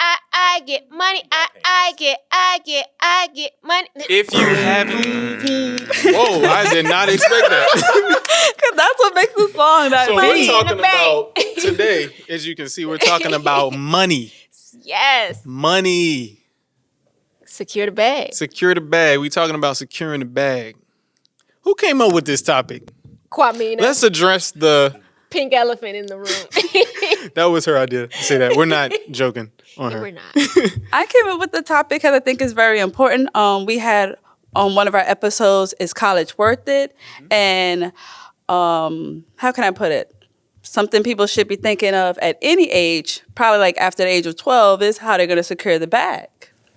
I get money. I get money. If you haven't, whoa, I did not expect that. Because that's what makes the song that So Money we're in talking the bank. about today, as you can see, we're talking about money. Yes. Money. Secure the bag. Secure the bag. We talking about securing the bag. Who came up with this topic? Kwamina. Let's address the... Pink elephant in the room. That was her idea to say that. We're not joking on her. We're not. I came up with the topic because I think it's very important. We had on one of our episodes, Is College Worth It? And how can I put it? Something people should be thinking of at any age, probably like after the age of 12, is how they're going to secure the bag.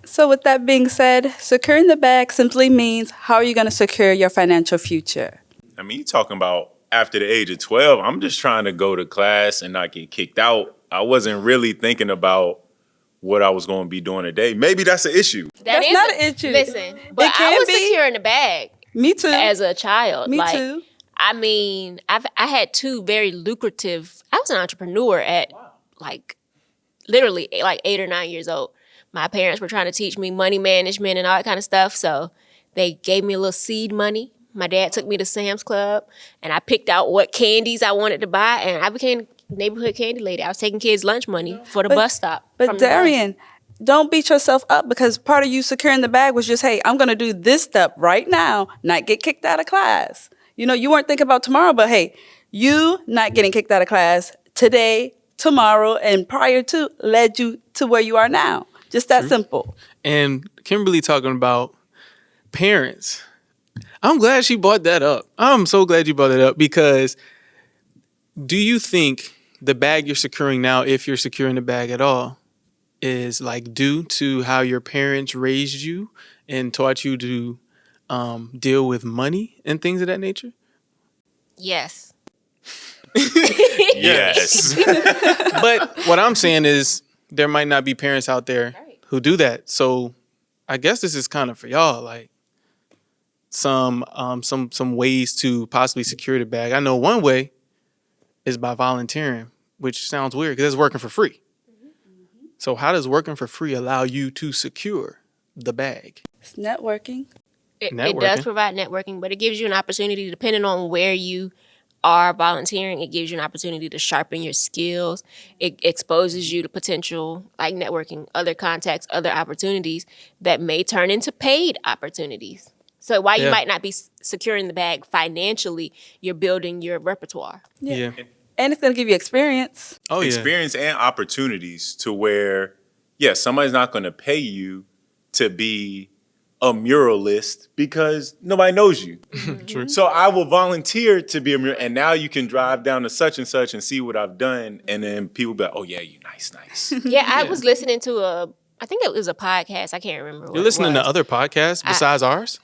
So with that being said, securing the bag simply means how are you going to secure your financial future? I mean, you talking about after the age of 12, I'm just trying to go to class and not get kicked out. I wasn't really thinking about what I was going to be doing today. Maybe that's an issue. That's not an issue. Listen, but It can I was be. securing the bag Me too. as a child. Me like, too. I mean, I had two very lucrative. I was an entrepreneur at like literally like 8 or 9 years old. My parents were trying to teach me money management and all that kind of stuff. So they gave me a little seed money. My dad took me to Sam's Club and I picked out what candies I wanted to buy and I became neighborhood candy lady. I was taking kids' lunch money for the bus stop. But Darian, don't beat yourself up because part of you securing the bag was just, hey, I'm going to do this step right now, not get kicked out of class. You know, you weren't thinking about tomorrow, but hey, you not getting kicked out of class today, tomorrow, and prior to led you to where you are now. Just that simple. And Kimberly talking about parents. I'm glad she brought that up. I'm so glad you brought that up because do you think the bag you're securing now, if you're securing the bag at all, is like due to how your parents raised you and taught you to deal with money and things of that nature? Yes. Yes. But what I'm saying is there might not be parents out there who do that. So I guess this is kind of for y'all, like some ways to possibly secure the bag. I know one way is by volunteering, which sounds weird because it's working for free. So how does working for free allow you to secure the bag? It's networking. It does provide networking, but it gives you an opportunity, depending on where you are volunteering, it gives you an opportunity to sharpen your skills. It exposes you to potential, like networking, other contacts, other opportunities that may turn into paid opportunities. So while you might not be securing the bag financially, you're building your repertoire. Yeah. And it's going to give you experience. Oh, yeah. Experience and opportunities to where, somebody's not going to pay you to be a muralist because nobody knows you. True. So I will volunteer to be a mural, and now you can drive down to such and such and see what I've done, and then people be like, "Oh yeah, you nice." Yeah, I was listening to I think it was a podcast. I can't remember. You're listening to other podcasts besides ours?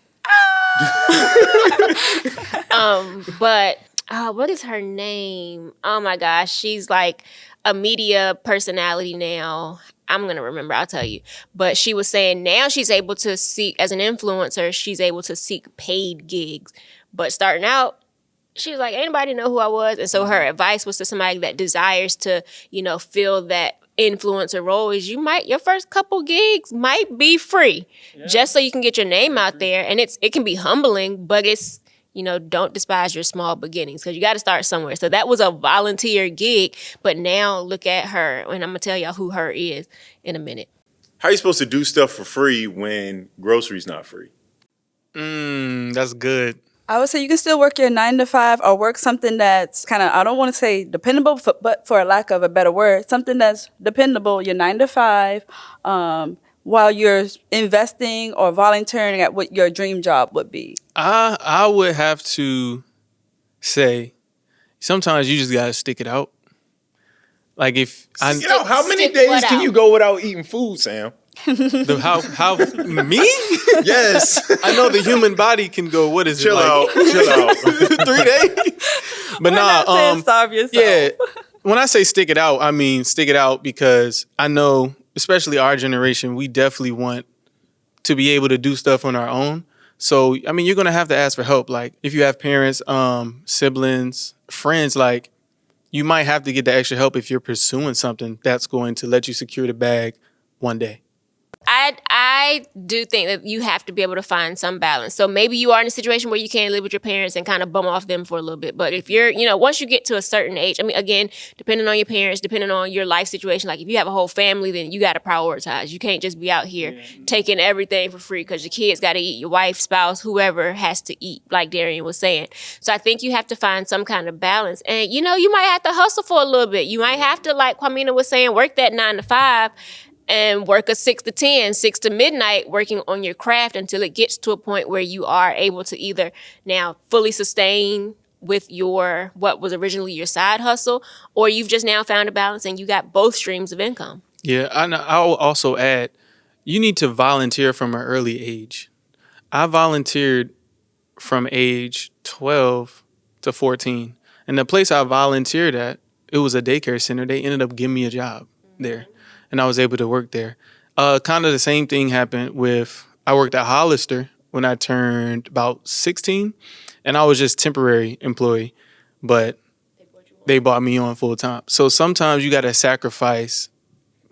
But what is her name? Oh my gosh, she's like a media personality now. I'm going to remember, I'll tell you. But she was saying now she's able to seek, as an influencer, she's able to seek paid gigs. But starting out, she was like, anybody know who I was? And so her advice was to somebody that desires to, fill that influencer role is your first couple gigs might be free just so you can get your name out there. And it can be humbling, but it's, don't despise your small beginnings because you got to start somewhere. So that was a volunteer gig, but now look at her, and I'm going to tell y'all who her is in a minute. How are you supposed to do stuff for free when groceries not free? That's good. I would say you can still work your 9 to 5 or work something that's kind of, I don't want to say dependable, but for lack of a better word, something that's dependable, your 9 to 5, while you're investing or volunteering at what your dream job would be. I would have to say sometimes you just got to stick it out. Like if how many stick days what can out? you go without eating food, Sam? how me? Yes. I know the human body can go, what is Chill it? out. Chill out. 3 days? But Not saying starve yourself. Yeah. When I say stick it out, I mean stick it out because I know, especially our generation, we definitely want to be able to do stuff on our own. So, I mean, you're going to have to ask for help. Like if you have parents, siblings, friends, like you might have to get the extra help if you're pursuing something that's going to let you secure the bag one day. I do think that you have to be able to find some balance. So maybe you are in a situation where you can't live with your parents and kind of bum off them for a little bit. But if you're, once you get to a certain age, I mean, again, depending on your parents, depending on your life situation, like if you have a whole family, then you got to prioritize. You can't just be out here taking everything for free because your kids got to eat, your wife, spouse, whoever has to eat, like Darian was saying. So I think you have to find some kind of balance. And, you might have to hustle for a little bit. You might have to, like Kwamina was saying, work that 9 to 5. And work a 6 to 10, 6 to midnight, working on your craft until it gets to a point where you are able to either now fully sustain with your, what was originally your side hustle, or you've just now found a balance and you got both streams of income. Yeah, I'll also add, you need to volunteer from an early age. I volunteered from age 12 to 14. And the place I volunteered at, it was a daycare center. They ended up giving me a job there. And I was able to work there. Kind of the same thing happened I worked at Hollister when I turned about 16. And I was just temporary employee, but they brought me on full time. So sometimes you got to sacrifice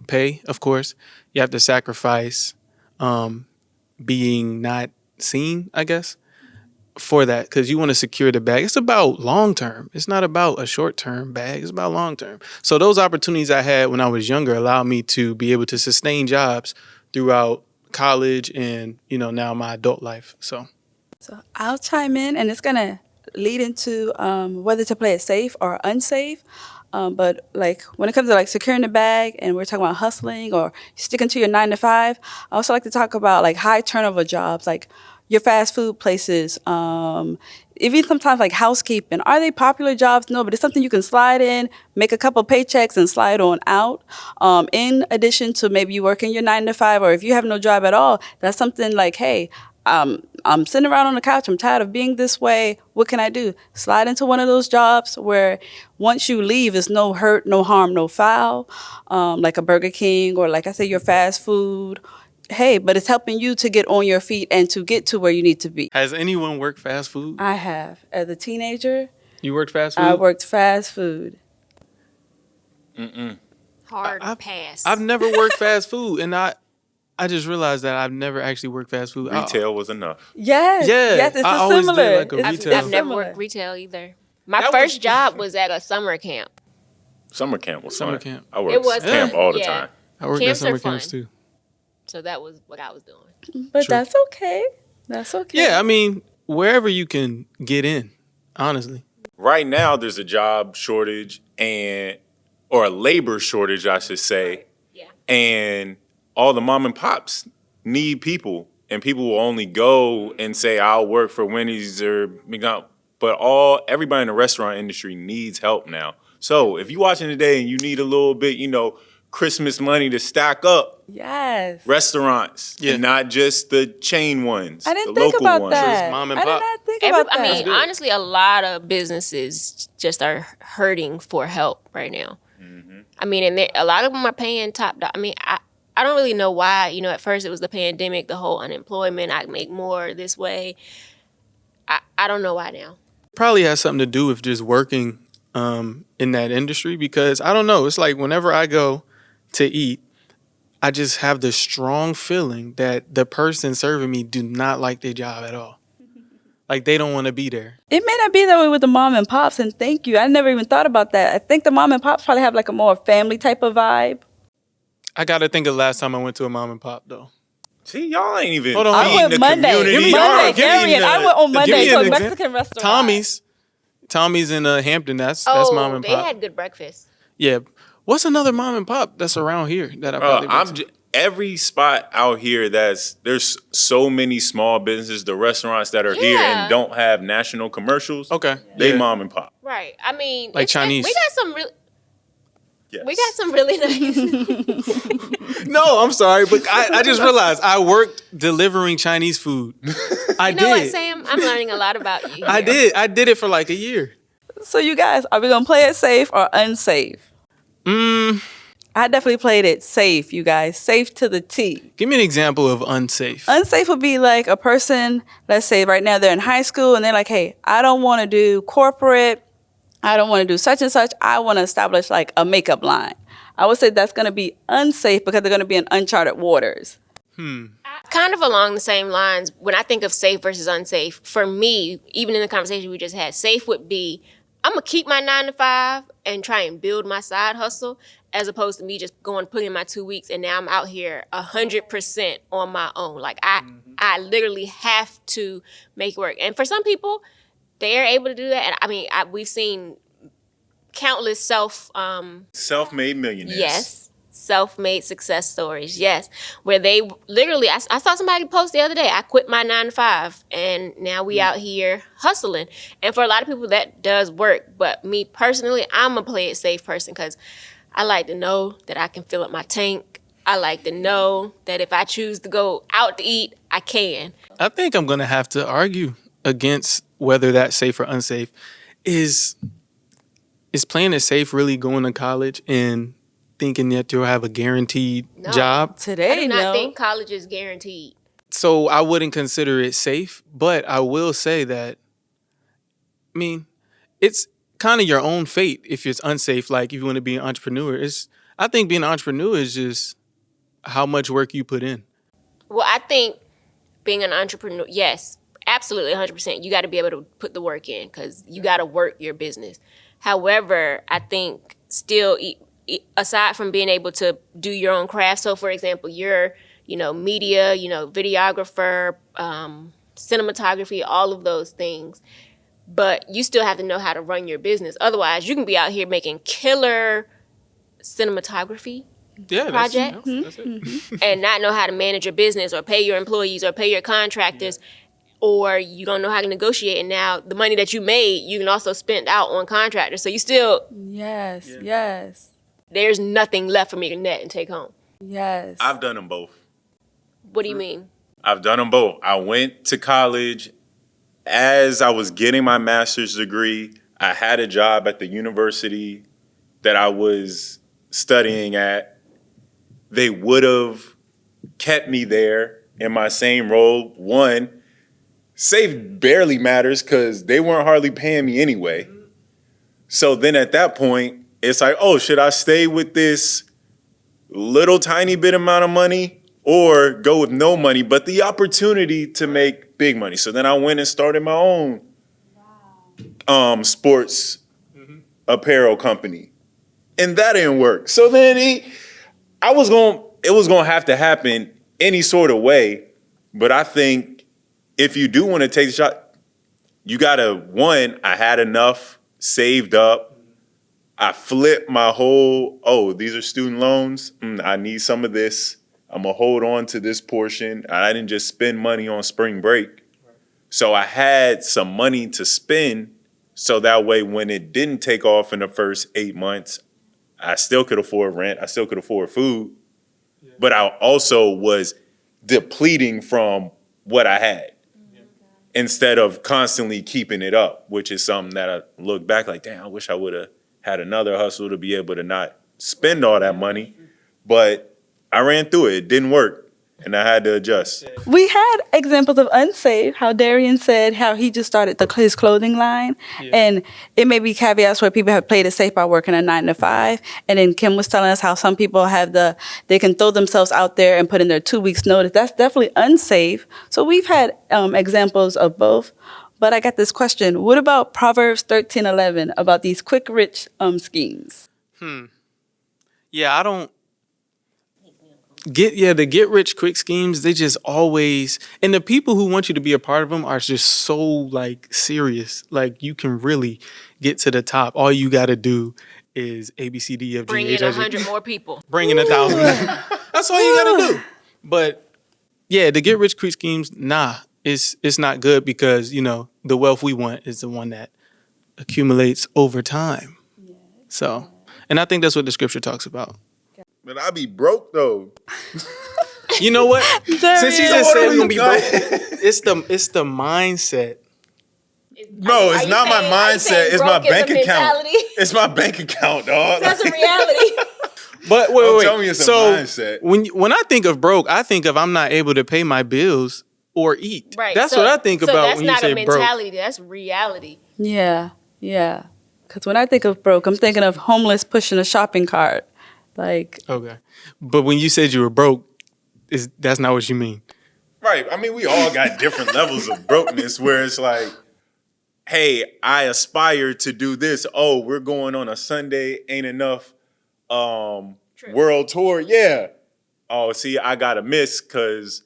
pay, of course. You have to sacrifice being not seen, I guess, for that, because you want to secure the bag. It's about long term. It's not about a short term bag. It's about long term. So those opportunities I had when I was younger allowed me to be able to sustain jobs throughout college and, now my adult life. So I'll chime in, and it's going to lead into whether to play it safe or unsafe. But like when it comes to like securing the bag and we're talking about hustling or sticking to your 9 to 5, I also like to talk about like high turnover jobs, like your fast food places, even sometimes like housekeeping. Are they popular jobs? No, but it's something you can slide in, make a couple paychecks and slide on out. In addition to maybe you working your 9 to 5, or if you have no job at all, that's something like, hey, I'm sitting around on the couch. I'm tired of being this way. What can I do? Slide into one of those jobs where once you leave, it's no hurt, no harm, no foul, like a Burger King or like I say, your fast food. Hey, but it's helping you to get on your feet and to get to where you need to be. has anyone worked fast food? I have. As a teenager, You worked fast food? I worked fast food. Hard pass. I've never worked fast food, and I just realized that I've never actually worked fast food. Retail was enough. Yes. Yeah, Yes, it's I always did, similar. like, a It's retail. I've never similar. worked retail either. My That first was- job was at a summer camp. Summer camp was Summer fun. camp. I worked It was camp fun, all the yeah. time. I worked Camps at summer are fun. camps too. So that was what I was doing. But True. that's okay. That's okay. Yeah, I mean, wherever you can get in, honestly. Right now, there's a job shortage or a labor shortage, I should say. Yeah. And all the mom and pops need people, and people will only go and say, I'll work for Wendy's or McDonald's. But everybody in the restaurant industry needs help now. So if you're watching today and you need a little bit, Christmas money to stack up, Yes. restaurants, Yeah. and not just the chain ones, I didn't the think local about ones. that. mom and I did pop. not think about that. I mean, honestly, a lot of businesses just are hurting for help right now. I mean, and a lot of them are paying top dollar. I mean, I don't really know why. At first it was the pandemic, the whole unemployment. I make more this way. I don't know why now. Probably has something to do with just working in that industry, because I don't know. It's like whenever I go to eat, I just have the strong feeling that the person serving me do not like their job at all. Like they don't want to be there. It may not be that way with the mom and pops, and thank you. I never even thought about that. I think the mom and pops probably have like a more family type of vibe. I got to think of the last time I went to a mom and pop, though. See, y'all ain't even Hold on. feeding I went the Monday. community. Give me- Monday, give me Darian. the- I went on give Monday me to an a example. Mexican restaurant. Tommy's in Hampton. That's mom and they pop. had good breakfast. Yeah. What's another mom and pop that's around here that I probably been to? Every spot out here there's so many small businesses, the restaurants that are here Yeah. and don't have national commercials. Okay. They Yeah. mom and pop. Right. I mean, Like it's Chinese. We got some really. Yes. We got some really nice. No, I'm sorry, but I just realized I worked delivering Chinese food. I You did. know what, Sam? I'm learning a lot about you. I here. did. I did it for like a year. So you guys, are we gonna play it safe or unsafe? I definitely played it safe, you guys. Safe to the T. Give me an example of unsafe. Unsafe would be like a person, let's say right now they're in high school and they're like, hey, I don't want to do corporate. I don't want to do such and such. I want to establish like a makeup line. I would say that's going to be unsafe because they're going to be in uncharted waters. Kind of along the same lines, when I think of safe versus unsafe, for me, even in the conversation we just had, safe would be I'm going to keep my 9 to 5 and try and build my side hustle, as opposed to me just going, putting in my 2 weeks, and now I'm out here 100% on my own. Like, I literally have to make it work. And for some people, they're able to do that. And I mean, we've seen countless Self-made millionaires. Yes. Self-made success stories, yes, where they literally, I saw somebody post the other day, I quit my 9 to 5 and now we out here hustling. And for a lot of people that does work, but me personally, I'm a play it safe person because I like to know that I can fill up my tank. I like to know that if I choose to go out to eat, I can. I think I'm going to have to argue against whether that's safe or unsafe. Is playing it safe really going to college and thinking that you'll have a guaranteed job? I Today, do not no. think college is guaranteed. So I wouldn't consider it safe, but I will say that, I mean, it's kind of your own fate if it's unsafe. Like if you want to be an entrepreneur, I think being an entrepreneur is just how much work you put in. Well, I think being an entrepreneur, yes, absolutely 100%. You got to be able to put the work in because you got to work your business. However, I think still, aside from being able to do your own craft, so for example, you're, media, videographer, cinematography, all of those things, but you still have to know how to run your business. Otherwise, you can be out here making killer cinematography projects That's it. and not know how to manage your business or pay your employees or pay your contractors. Or you don't know how to negotiate, and now the money that you made, you can also spend out on contractors. So you still, Yes. there's nothing left for me to net and take home. Yes. I've done them both. What do you mean? I've done them both. I went to college as I was getting my master's degree. I had a job at the university that I was studying at. They would have kept me there in my same role. One, safe barely matters because they weren't hardly paying me anyway. So then at that point, it's like, oh, should I stay with this little tiny bit amount of money or go with no money, but the opportunity to make big money? So then I went and started my own sports apparel company. And that didn't work. So then it was going to have to happen any sort of way. But I think if you do want to take the shot, you got to, one, I had enough saved up. I flipped my whole, these are student loans. I need some of this. I'm going to hold on to this portion. I didn't just spend money on spring break. So I had some money to spend. So that way, when it didn't take off in the first 8 months, I still could afford rent. I still could afford food. But I also was depleting from what I had. Instead of constantly keeping it up, which is something that I look back like, damn, I wish I would have had another hustle to be able to not spend all that money. But I ran through it. It didn't work, and I had to adjust. We had examples of unsafe, how Darian said how he just started his clothing line. Yeah. And it may be caveats where people have played it safe by working a 9 to 5. And then Kim was telling us how some people they can throw themselves out there and put in their 2 weeks notice. That's definitely unsafe. So we've had examples of both. But I got this question. What about Proverbs 13:11 about these quick rich schemes? Yeah, I don't the get rich quick schemes, they just always, and the people who want you to be a part of them are just so like serious. Like you can really get to the top. All you got to do is A, B, C, D, F, G, Bring H, in I, J. 100 more people. Bring in 1,000. That's all you got to do. But yeah, the get rich quick schemes, it's not good because, the wealth we want is the one that accumulates over time. Yeah. So, and I think that's what the scripture talks about. But I be broke though. You know what? Since he just said we're gonna be broke, it's the mindset. No, it's not my mindset. It's my bank account. It's my bank account, dog. That's a reality. But wait. Tell me it's a mindset. When I think of broke, I think of I'm not able to pay my bills or eat. Right. That's what I think about when you say broke. That's not a mentality. That's reality. Yeah. Because when I think of broke, I'm thinking of homeless pushing a shopping cart. Like, Okay. But when you said you were broke, that's not what you mean. Right. I mean, we all got different levels of brokenness where it's like, hey, I aspire to do this. Oh, we're going on a Sunday, ain't enough world tour. Yeah. Oh, see, I gotta miss because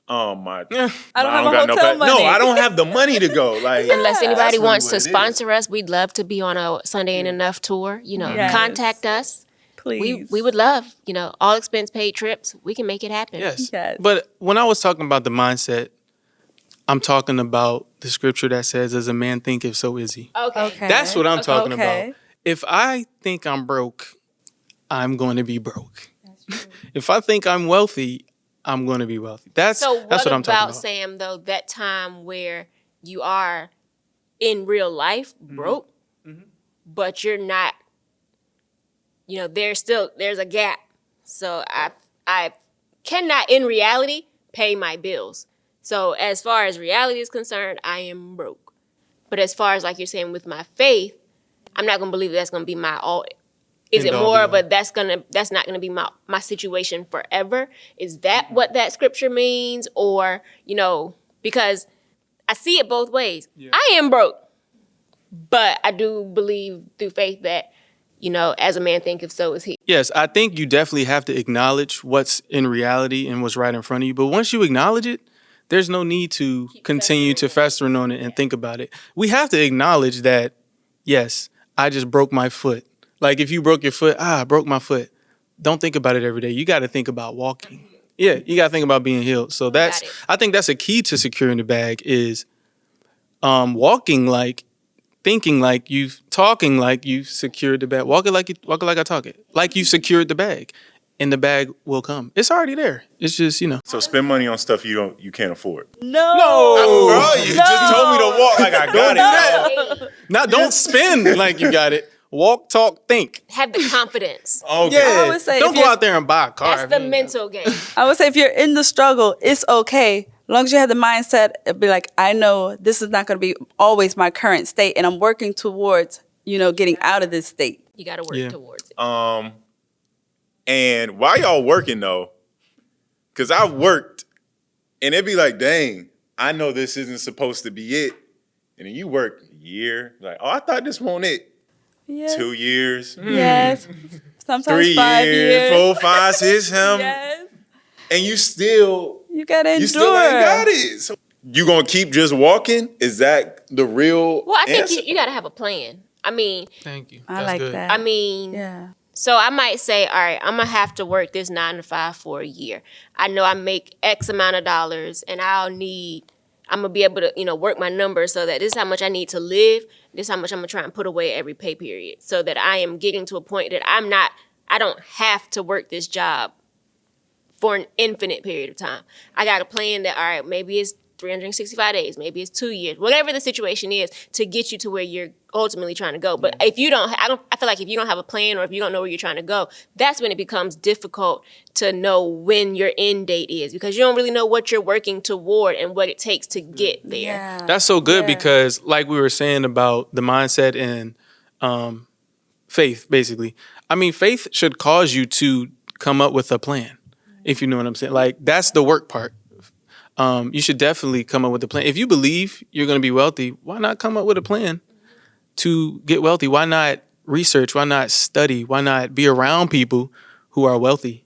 my I don't have a hotel money. No, I don't have the money to go. Like, Unless anybody that's really wants what to it is. sponsor us, we'd love to be on a Sunday Ain't Enough tour. Yes. Contact us. Please. We would love, all expense paid trips. We can make it happen. Yes. Yes. But when I was talking about the mindset, I'm talking about the scripture that says, as a man thinketh, so is he. Okay. That's what I'm talking Okay. about. If I think I'm broke, I'm going to be broke. If I think I'm wealthy, I'm going to be wealthy. That's what I'm talking about. Sam, though, that time where you are in real life broke, but you're not, there's a gap. So I cannot, in reality, pay my bills. So as far as reality is concerned, I am broke. But as far as, like you're saying, with my faith, I'm not going to believe that's going to be my all. Is it more, but that's not gonna be my situation forever? Is that what that scripture means? Or, because I see it both ways. Yeah. I am broke, but I do believe through faith that, as a man thinketh, so is he. Yes, I think you definitely have to acknowledge what's in reality and what's right in front of you. But once you acknowledge it, there's no need to continue to festering on it and think about it. We have to acknowledge that, yes, I just broke my foot. Like if you broke your foot, I broke my foot. Don't think about it every day. You got to think about walking. Yeah, you got to think about being healed. So I think that's a key to securing the bag is walking like, thinking like talking like you've secured the bag. Walk it like I talk it. Like you secured the bag. And the bag will come. It's already there. It's just, So spend money on stuff you can't afford. No. Bro, you just told me to walk like I got it. Now don't spend like you got it. Walk, talk, think. Have the confidence. Okay. Yeah. I would say Don't go out there and buy a car. That's the mental game. I would say if you're in the struggle, it's okay. As long as you have the mindset, it'd be like, I know this is not going to be always my current state, and I'm working towards, getting out of this state. You got to work towards it. And while y'all working though, because I've worked, and it'd be like, dang, I know this isn't supposed to be it. And then you work a year, like, oh, I thought this wasn't it. Yeah. 2 years. Yes. Sometimes 3 5 years. 4, 5, 6, 7. Yes. And you still gotta endure. You still ain't got it. So you gonna keep just walking? Is that the real Well, I think answer? you got to have a plan. I mean, Thank you. I That's like good. that. I mean, Yeah. so I might say, all right, I'm going to have to work this 9 to 5 for a year. I know I make X amount of dollars and I'm going to be able to, work my numbers so that this is how much I need to live. This is how much I'm going to try and put away every pay period so that I am getting to a point that I don't have to work this job for an infinite period of time. I got a plan that, all right, maybe it's 365 days, maybe it's 2 years, whatever the situation is to get you to where you're ultimately trying to go. But if you don't, I feel like if you don't have a plan or if you don't know where you're trying to go, that's when it becomes difficult to know when your end date is because you don't really know what you're working toward and what it takes to get there. Yeah. That's so good because like we were saying about the mindset and faith, basically. I mean, faith should cause you to come up with a plan, if you know what I'm saying. Like, that's the work part. You should definitely come up with a plan. If you believe you're going to be wealthy, why not come up with a plan to get wealthy? Why not research? Why not study? Why not be around people who are wealthy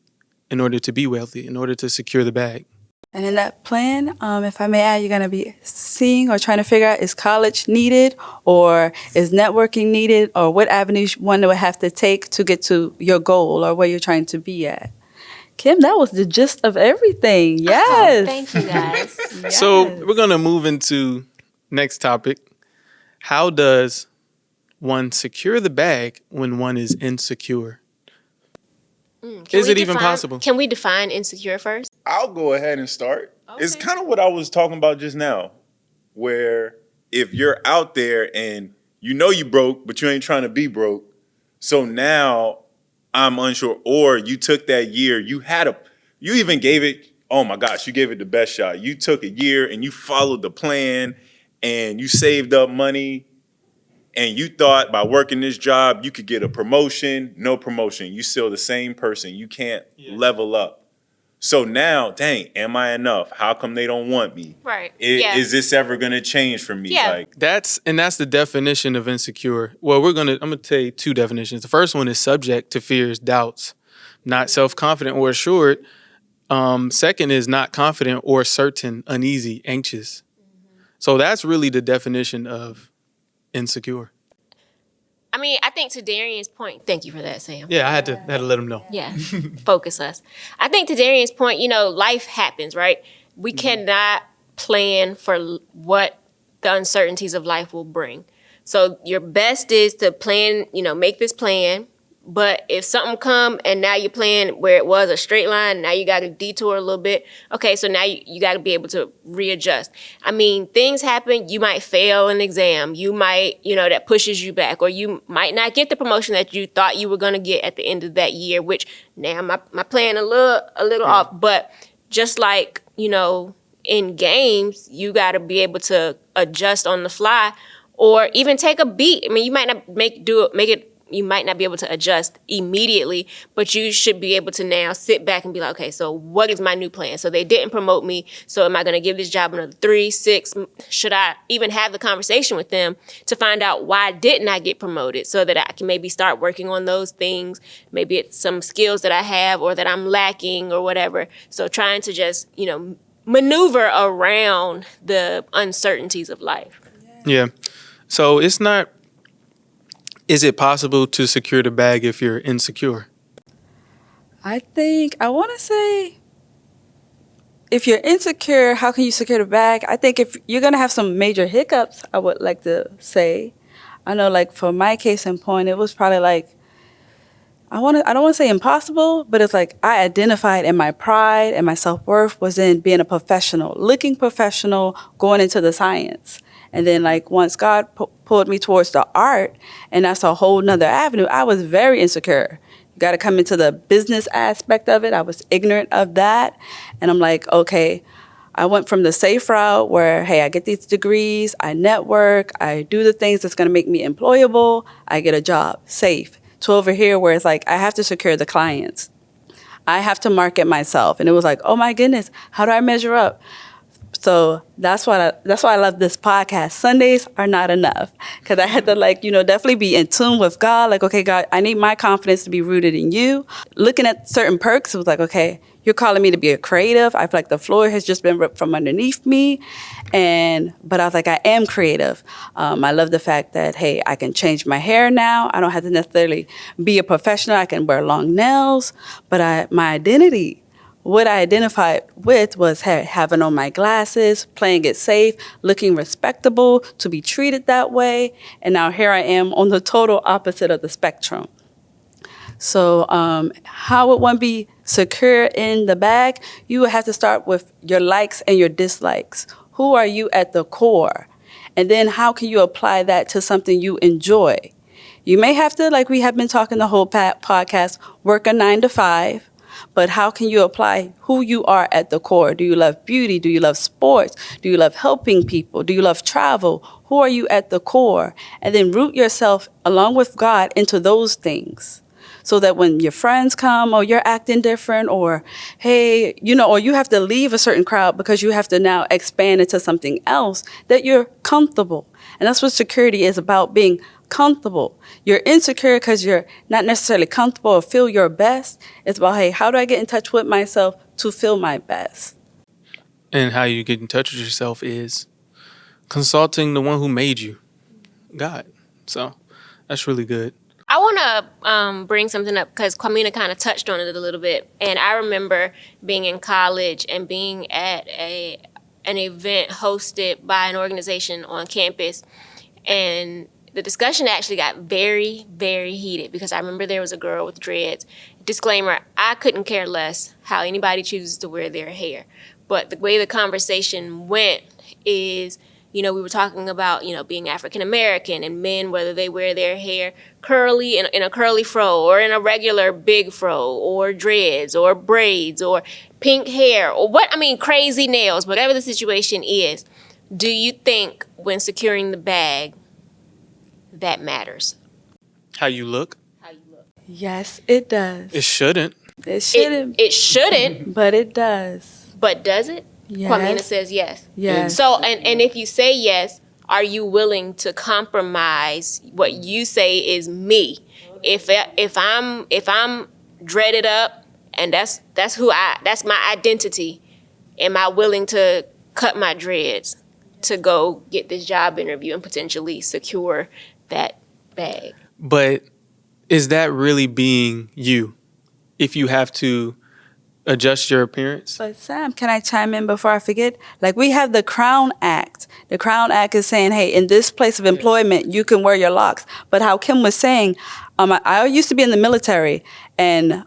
in order to be wealthy, in order to secure the bag? And in that plan, if I may add, you're going to be seeing or trying to figure out, is college needed or is networking needed or what avenues one would have to take to get to your goal or where you're trying to be at. Kim, that was the gist of everything. Yes. Oh, thank you, guys. Yes. So we're going to move into next topic. How does one secure the bag when one is insecure? Is it even possible? Can we define insecure first? I'll go ahead and start. Okay. It's kind of what I was talking about just now, where if you're out there and you know you broke, but you ain't trying to be broke, so now I'm unsure, or you took that year, you even gave it, oh my gosh, you gave it the best shot. You took a year and you followed the plan and you saved up money and you thought by working this job you could get a promotion, no promotion. You still the same person. You can't level up. So now, dang, am I enough? How come they don't want me? Right. Is this ever gonna change for me? Yeah. Like, That's the definition of insecure. Well, I'm gonna tell you two definitions. The first one is subject to fears, doubts, not self-confident or assured. Second is not confident or certain, uneasy, anxious. So that's really the definition of insecure. I mean, I think to Darian's point, thank you for that, Sam. Yeah, I had to let him know. Yeah, focus us. I think to Darian's point, life happens, right? We cannot plan for what the uncertainties of life will bring. So your best is to plan, make this plan. But if something come and now your plan where it was a straight line, now you got to detour a little bit. Okay, so now you got to be able to readjust. I mean, things happen. You might fail an exam. You might, that pushes you back. Or you might not get the promotion that you thought you were going to get at the end of that year, which now my plan a little off. But just like, in games, you got to be able to adjust on the fly or even take a beat. I mean, you might not you might not be able to adjust immediately, but you should be able to now sit back and be like, okay, so what is my new plan? So they didn't promote me. So am I going to give this job another 3, 6? Should I even have the conversation with them to find out why didn't I get promoted so that I can maybe start working on those things? Maybe it's some skills that I have or that I'm lacking or whatever. So trying to just, maneuver around the uncertainties of life. Yeah. So is it possible to secure the bag if you're insecure? I want to say, if you're insecure, how can you secure the bag? I think if you're going to have some major hiccups, I would like to say. I know, like, for my case in point, it was probably like, I don't want to say impossible, but it's like I identified and my pride and my self-worth was in being a professional, looking professional, going into the science. And then, like, once God pulled me towards the art, and that's a whole nother avenue, I was very insecure. You got to come into the business aspect of it. I was ignorant of that. And I'm like, okay, I went from the safe route where, hey, I get these degrees, I network, I do the things that's going to make me employable, I get a job, safe, to over here where it's like, I have to secure the clients. I have to market myself. And it was like, oh my goodness, how do I measure up? So that's why I love this podcast. Sundays are not enough because I had to definitely be in tune with God. Like, okay, God, I need my confidence to be rooted in you. Looking at certain perks, it was like, okay, you're calling me to be a creative. I feel like the floor has just been ripped from underneath me. But I was like, I am creative. I love the fact that, hey, I can change my hair now. I don't have to necessarily be a professional. I can wear long nails. But my identity, what I identified with was having on my glasses, playing it safe, looking respectable, to be treated that way. And now here I am on the total opposite of the spectrum. So how would one be secure in the bag? You would have to start with your likes and your dislikes. Who are you at the core? And then how can you apply that to something you enjoy? You may have to, like we have been talking the whole podcast, work a 9 to 5. But how can you apply who you are at the core? Do you love beauty? Do you love sports? Do you love helping people? Do you love travel? Who are you at the core? And then root yourself along with God into those things so that when your friends come or you're acting different or, hey, or you have to leave a certain crowd because you have to now expand into something else, that you're comfortable. And that's what security is about, being comfortable. You're insecure because you're not necessarily comfortable or feel your best. It's about, hey, how do I get in touch with myself to feel my best? And how you get in touch with yourself is consulting the one who made you, God. So that's really good. I want to bring something up because Kwamina kind of touched on it a little bit. And I remember being in college and being at an event hosted by an organization on campus. And the discussion actually got very, very heated because I remember there was a girl with dreads. Disclaimer, I couldn't care less how anybody chooses to wear their hair. But the way the conversation went is, we were talking about, being African American and men, whether they wear their hair curly in a curly fro or in a regular big fro or dreads or braids or pink hair or crazy nails, whatever the situation is. Do you think when securing the bag that matters. How you look? Yes, it does. It shouldn't. It shouldn't, It shouldn't, but it does. but does it? Yes. Quamina says yes. Yes. So, and if you say yes, are you willing to compromise what you say is me? If I'm dreaded up and that's my identity, am I willing to cut my dreads to go get this job interview and potentially secure that bag? But is that really being you? If you have to adjust your appearance? But Sam, can I chime in before I forget? Like, we have the Crown Act. The Crown Act is saying, hey, in this place of employment, you can wear your locks. But how Kim was saying, I used to be in the military, and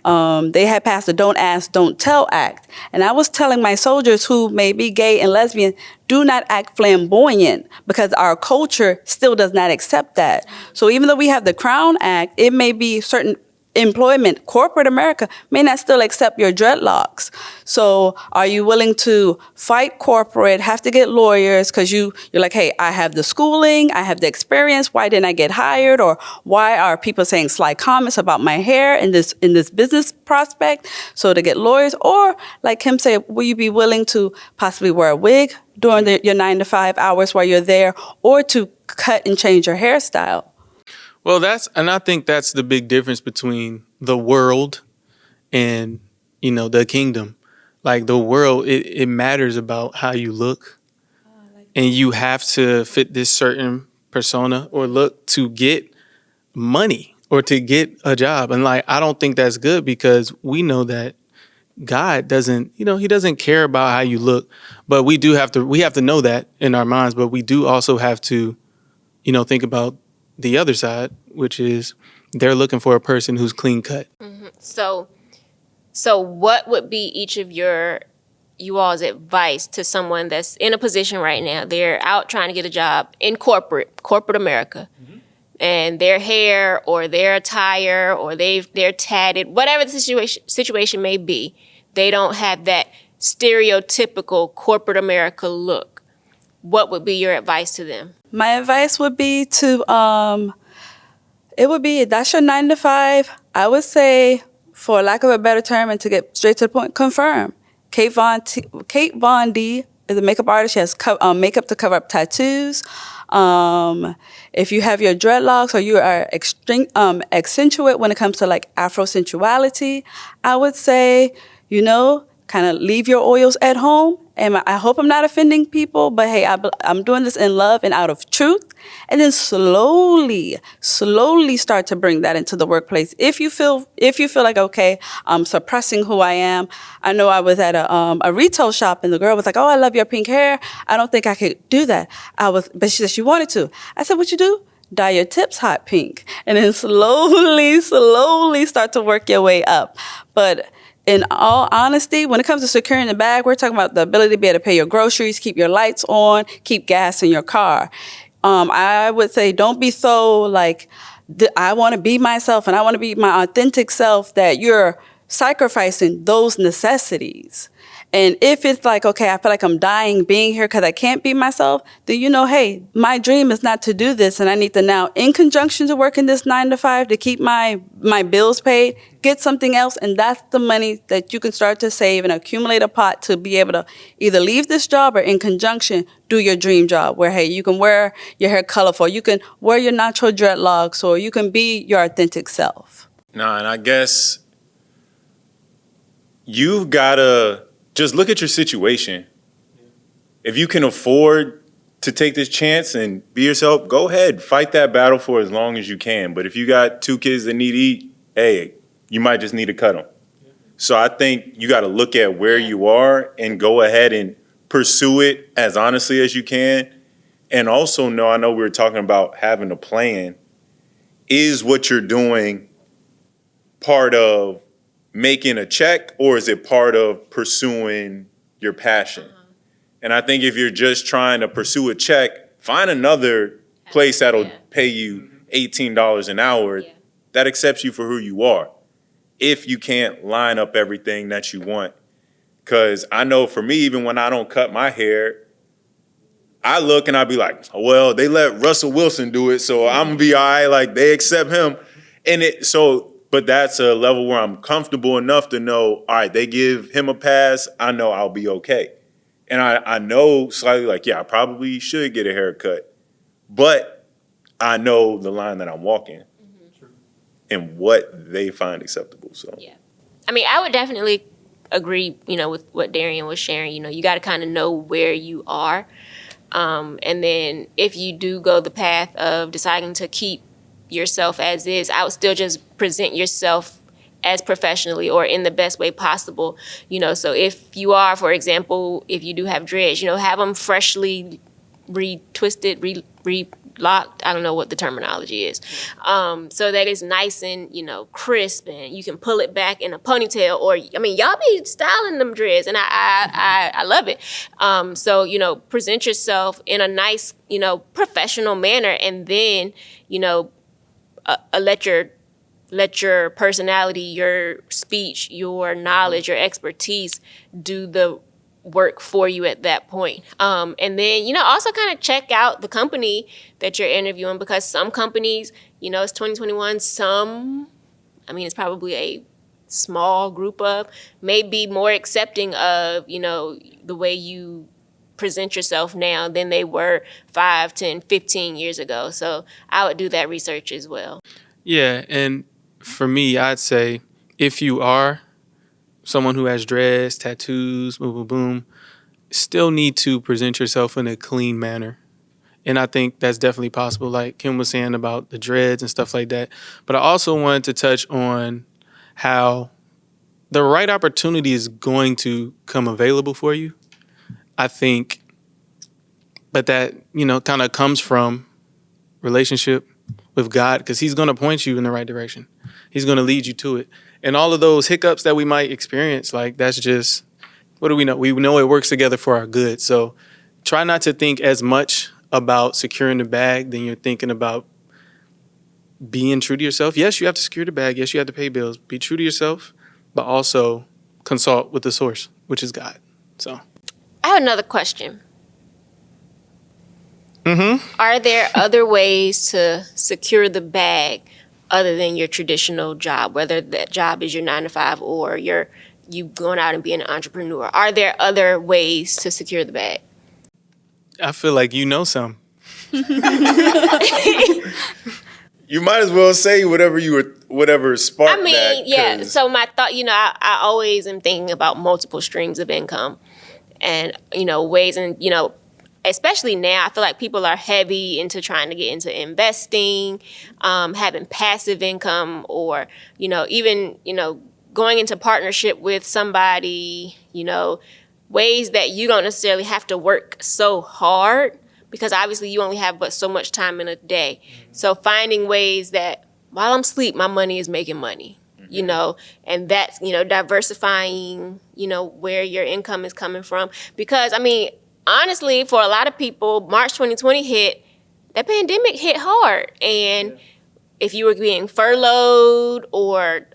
they had passed the Don't Ask, Don't Tell Act. And I was telling my soldiers who may be gay and lesbian, do not act flamboyant, because our culture still does not accept that. So even though we have the Crown Act, it may be certain employment, corporate America may not still accept your dreadlocks. So are you willing to fight corporate, have to get lawyers because you're like, hey, I have the schooling, I have the experience, why didn't I get hired? Or why are people saying sly comments about my hair in this business prospect? So to get lawyers, or like Kim said, will you be willing to possibly wear a wig during your 9 to 5 hours while you're there, or to cut and change your hairstyle? Well, I think that's the big difference between the world and, the kingdom. Like the world, it matters about how you look, and you have to fit this certain persona or look to get money or to get a job. And like, I don't think that's good, because we know that God doesn't, he doesn't care about how you look, but we have to know that in our minds, but we do also have to, think about the other side, which is they're looking for a person who's clean cut. Mm-hmm. So what would be each of you all's advice to someone that's in a position right now? They're out trying to get a job in corporate America, and their hair or their attire or they're tatted, whatever the situation may be, they don't have that stereotypical corporate America look. What would be your advice to them? My advice would be to, that's your 9 to 5. I would say, for lack of a better term, and to get straight to the point, confirm. Kate Von D is a makeup artist. She has makeup to cover up tattoos. If you have your dreadlocks or you are accentuate when it comes to like Afro-sensuality, I would say, kind of leave your oils at home. And I hope I'm not offending people, but hey, I'm doing this in love and out of truth. And then slowly start to bring that into the workplace. If you feel like, okay, I'm suppressing who I am. I know I was at a retail shop and the girl was like, oh, I love your pink hair. I don't think I could do that. But she said she wanted to. I said, what you do? Dye your tips hot pink. And then slowly start to work your way up. But in all honesty, when it comes to securing the bag, we're talking about the ability to be able to pay your groceries, keep your lights on, keep gas in your car. I would say don't be so like, I want to be myself and I want to be my authentic self, that you're sacrificing those necessities. And if it's like, okay, I feel like I'm dying being here because I can't be myself, then hey, my dream is not to do this, and I need to now, in conjunction to working this 9 to 5 to keep my bills paid, get something else, and that's the money that you can start to save and accumulate a pot to be able to either leave this job or in conjunction do your dream job, where, hey, you can wear your hair colorful, you can wear your natural dreadlocks, or you can be your authentic self. Nah, and I guess you've got to just look at your situation. If you can afford to take this chance and be yourself, go ahead, fight that battle for as long as you can. But if you got 2 kids that need to eat, hey, you might just need to cut them. So I think you got to look at where you are and go ahead and pursue it as honestly as you can. And also I know we were talking about having a plan. Is what you're doing part of making a check, or is it part of pursuing your passion? And I think if you're just trying to pursue a check, find another place that'll pay you $18 an hour that accepts you for who you are, if you can't line up everything that you want. Because I know for me, even when I don't cut my hair, I look and I be like, well, they let Russell Wilson do it, so I'm gonna be all right. Like they accept him, but that's a level where I'm comfortable enough to know, all right, they give him a pass. I know I'll be okay, and I know slightly like, yeah, I probably should get a haircut, but I know the line that I'm walking and what they find acceptable. So yeah, I mean, I would definitely agree, with what Darian was sharing. You got to kind of know where you are. And then if you do go the path of deciding to keep yourself as is, I would still just present yourself as professionally or in the best way possible. So if you are, for example, if you do have dreads, have them freshly retwisted, locked. I don't know what the terminology is. So that it's nice and, crisp, and you can pull it back in a ponytail, or, y'all be styling them dreads, and I love it. So, present yourself in a nice, professional manner, and then, let your personality, your speech, your knowledge, your expertise do the work for you at that point. And then, also kind of check out the company that you're interviewing, because some companies, it's 2021, it's probably a small group of, may be more accepting of, the way you present yourself now than they were 5, 10, 15 years ago. So I would do that research as well. Yeah, and for me, I'd say if you are someone who has dreads, tattoos, boom, boom, boom, still need to present yourself in a clean manner. And I think that's definitely possible, like Kim was saying about the dreads and stuff like that. But I also wanted to touch on how the right opportunity is going to come available for you. I think, but that, kind of comes from relationship with God, because he's going to point you in the right direction. He's going to lead you to it. And all of those hiccups that we might experience, like, that's just, what do we know? We know it works together for our good. So try not to think as much about securing the bag than you're thinking about being true to yourself. Yes, you have to secure the bag. Yes, you have to pay bills. Be true to yourself, but also consult with the source, which is God. So I have another question. Are there other ways to secure the bag other than your traditional job, whether that job is your 9-to-5 or you going out and being an entrepreneur? Are there other ways to secure the bag? I feel like some. you might as well say whatever sparked that. Yeah. So my thought, I always am thinking about multiple streams of income, and ways, and especially now, I feel like people are heavy into trying to get into investing, having passive income, or, even, going into partnership with somebody, ways that you don't necessarily have to work so hard, because obviously you only have but so much time in a day. So finding ways that while I'm asleep, my money is making money, and that's, diversifying, where your income is coming from. Because, honestly, for a lot of people, March 2020 hit, that pandemic hit hard. And if you were being furloughed or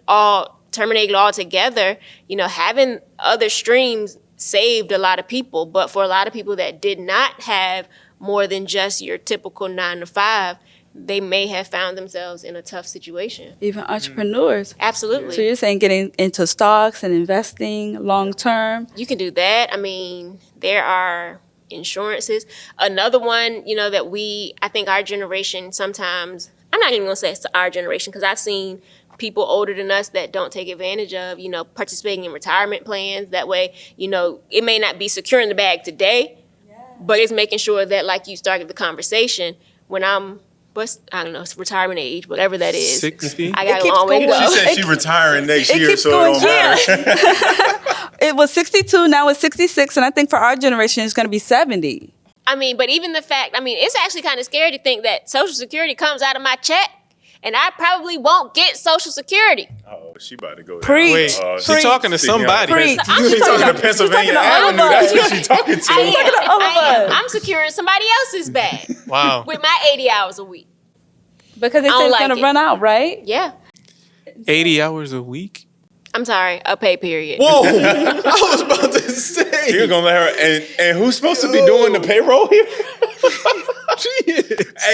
terminated altogether, having other streams saved a lot of people. But for a lot of people that did not have more than just your typical 9-to-5, they may have found themselves in a tough situation. Even entrepreneurs. Absolutely. So you're saying getting into stocks and investing long term? You can do that. There are insurances. Another one, that I think our generation sometimes, I'm not even going to say it's our generation, because I've seen people older than us that don't take advantage of, participating in retirement plans. That way, it may not be securing the bag today, but it's making sure that, like you started the conversation, when I'm, it's retirement age, whatever that is. 60? I got a long way to go. She said she's retiring next year, so going, it don't matter. It was 62, now it's 66, and I think for our generation it's going to be 70. But even the fact, it's actually kind of scary to think that Social Security comes out of my check, and I probably won't get Social Security. Oh, she about to go down. Preach. She's talking to somebody. Preach. She's talking to Pennsylvania Avenue. That's what she's talking to. I'm securing somebody else's bag. Wow. With my 80 hours a week. Because they say it's going to run out, right? Yeah. 80 hours a week? I'm sorry, a pay period. Whoa! I was about to say. you're gonna let her and who's supposed to be doing the payroll here? Hey,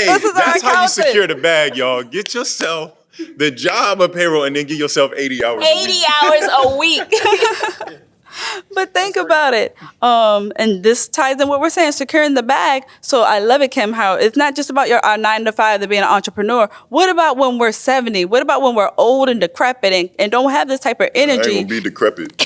This is our that's how you accountant. secure the bag, y'all. Get yourself the job of payroll and then give yourself 80 hours. 80 hours a week. But think about it. And this ties in what we're saying, securing the bag. So I love it, Kim, how it's not just about our 9 to 5 to being an entrepreneur. What about when we're 70? What about when we're old and decrepit and don't have this type of I ain't energy? gonna be decrepit.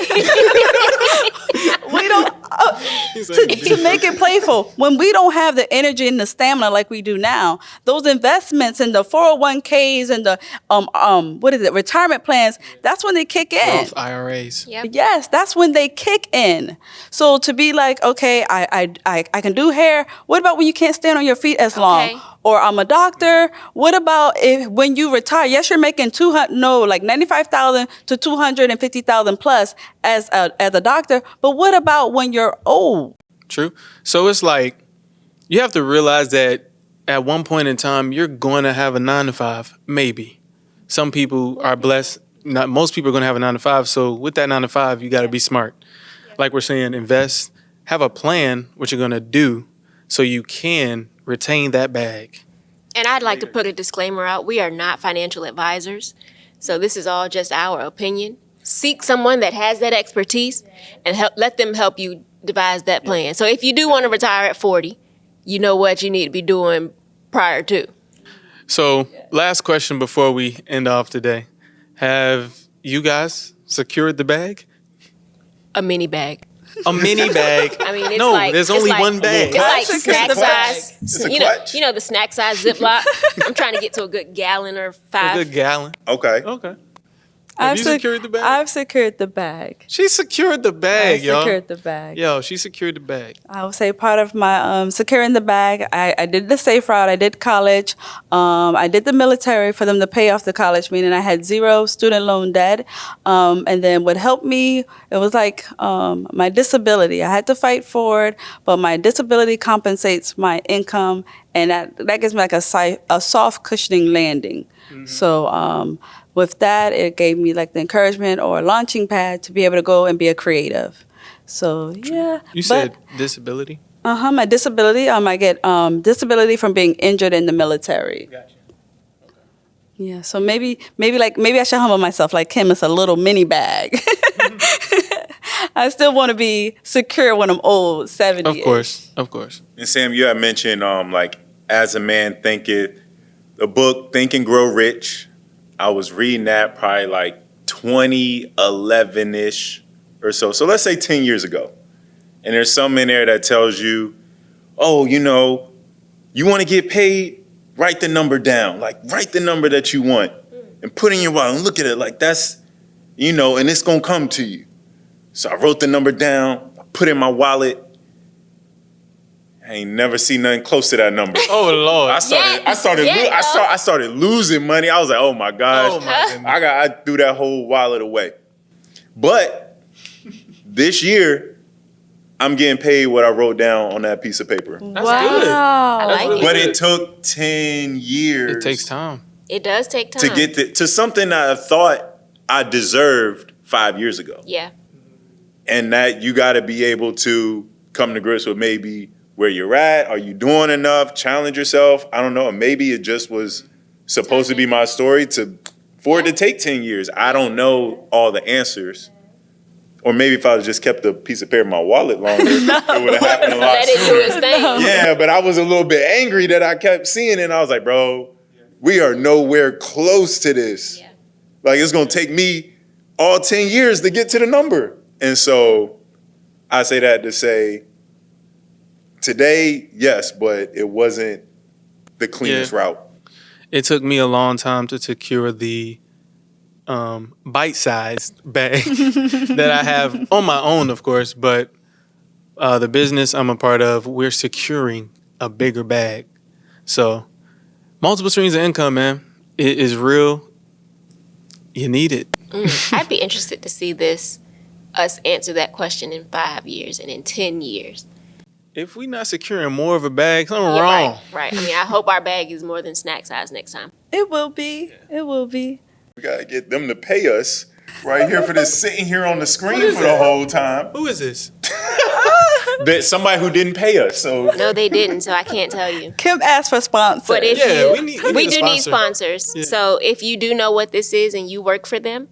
We don't to make it playful. When we don't have the energy and the stamina like we do now, those investments in the 401ks and the retirement plans, that's when they kick in. Roth IRAs. Yep. Yes, that's when they kick in. So to be like, okay, I can do hair. What about when you can't stand on your feet as long? Okay. Or I'm a doctor. What about if when you retire? Yes, you're making 95,000 to 250,000 plus as a doctor. But what about when you're old? True. So it's like you have to realize that at one point in time you're going to have a 9 to 5. Maybe some people are blessed. Not most people are going to have a 9 to 5. So with that 9 to 5, you got to be smart. Like we're saying, invest. Have a plan what you're going to do so you can retain that bag. And I'd like to put a disclaimer out. We are not financial advisors. So this is all just our opinion. Seek someone that has that expertise and let them help you devise that plan. So if you do want to retire at 40, you know what you need to be doing prior to. So last question before we end off today. Have you guys secured the bag? A mini bag. A mini bag. I mean, it's no, like there's it's only like- one bag. It's like Clutch. snack It's a size. clutch. It's a You clutch. know the snack size Ziploc. I'm trying to get to a good gallon or A 5. good gallon. Okay. Okay. Have you secured the bag? I've secured the bag. She secured the bag, I y'all. secured the bag. Yo, she secured the bag. I would say part of my securing the bag, I did the safe route. I did college. I did the military for them to pay off the college, meaning I had 0 student loan debt. And then what helped me, it was like my disability. I had to fight for it, but my disability compensates my income, and that gives me like a soft cushioning landing. So with that, it gave me like the encouragement or a launching pad to be able to go and be a creative. So yeah. You said disability? My disability. I get disability from being injured in the military. Gotcha. Yeah. So maybe I should humble myself. Like Kim, it's a little mini bag. I still want to be secure when I'm old, 70. Of course. And Sam, you had mentioned like As a Man Thinketh, the book Think and Grow Rich. I was reading that probably like 2011-ish or so. So let's say 10 years ago. And there's something in there that tells you, oh, you want to get paid, write the number down. Like write the number that you want and put in your wallet and look at it like that's, and it's going to come to you. So I wrote the number down, I put it in my wallet. I ain't never seen nothing close to that number. Oh Lord. I started losing money. I was like, oh my gosh. Oh my goodness. I threw that whole wallet away. But this year, I'm getting paid what I wrote down on that piece of paper. That's I good. like it. But it took 10 years. It takes time. It does take time. to get to something that I thought I deserved 5 years ago. Yeah. And that you got to be able to come to grips with maybe where you're at. Are you doing enough? Challenge yourself. I don't know. Maybe it just was supposed to be my story for it to take 10 years. I don't know all the answers. Or maybe if I just kept a piece of paper in my wallet longer, it would have happened a lot Let it do sooner. its thing. Yeah, but I was a little bit angry that I kept seeing it. And I was like, bro, we are nowhere close to this. Yeah. Like, it's going to take me all 10 years to get to the number. And so I say that to say, today, yes, but it wasn't the cleanest route. It took me a long time to secure the bite-sized bag that I have on my own, of course, but the business I'm a part of, we're securing a bigger bag. So multiple streams of income, man. It is real. You need it. I'd be interested to see us answer that question in 5 years and in 10 years. If we not securing more of a bag, something Yeah, wrong. Right. I mean, I hope our bag is more than snack size next time. It will be. It will be. We got to get them to pay us right here for this sitting here on the screen for the whole time. Who is this? that somebody who didn't pay us. So No, they didn't, so I can't tell you. Kim asked for sponsors. But if Yeah, you, we need a do need sponsor. sponsors. Yeah. So if you do know what this is and you work for them,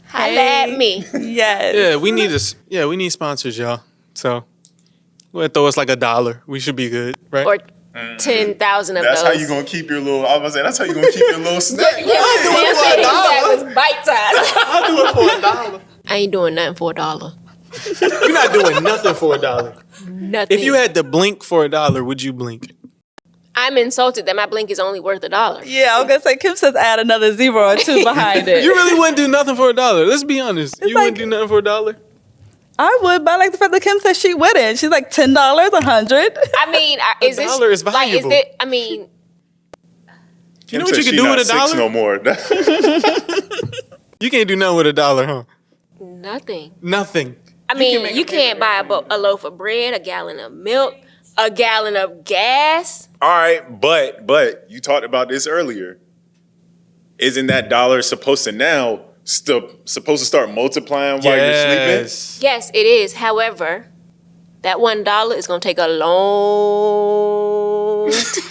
holla at me. Yes. Yeah, we need sponsors, y'all. So go ahead, throw us like $1. We should be good, right? Or 10,000 of that's those. how you gonna keep your little. I was saying that's how you gonna keep your little snack. Sam said that was bite size. I'll do it for $1. I ain't doing nothing for $1. You're not doing nothing for $1. Nothing. If you had to blink for $1, would you blink? I'm insulted that my blink is only worth $1. Yeah, I was gonna say Kim says add another 0 or 2 behind it. You really wouldn't do nothing for $1. Let's be honest. You wouldn't do nothing for $1. I would, but I like the fact that Kim says she wouldn't. She's like $10, $100. I mean, is this $1 is like? Is valuable. it? I mean, You know what you can do with $1? No more. You can't do nothing with $1, huh? nothing. Nothing. I mean, you can't buy a loaf of bread, a gallon of milk, a gallon of gas. All right, but you talked about this earlier. Isn't that dollar supposed to start multiplying while you're sleeping? Yes, it is. However, that $1 is going to take a long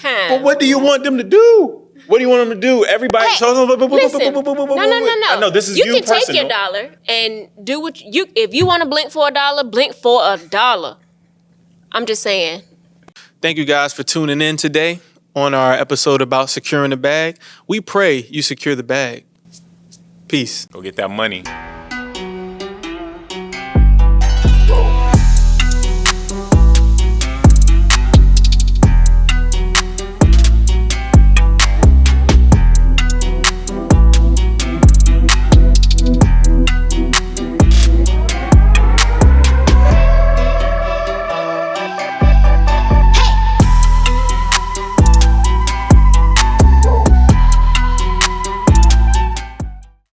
time. But what do you want them to do? What do you want them to do? Everybody's talking. Listen, no. I know this is you you can take personal. your $1 and do what you. If you want to blink for $1, blink for $1. I'm just saying. Thank you guys for tuning in today on our episode about securing the bag. We pray you secure the bag. Peace. Go get that money.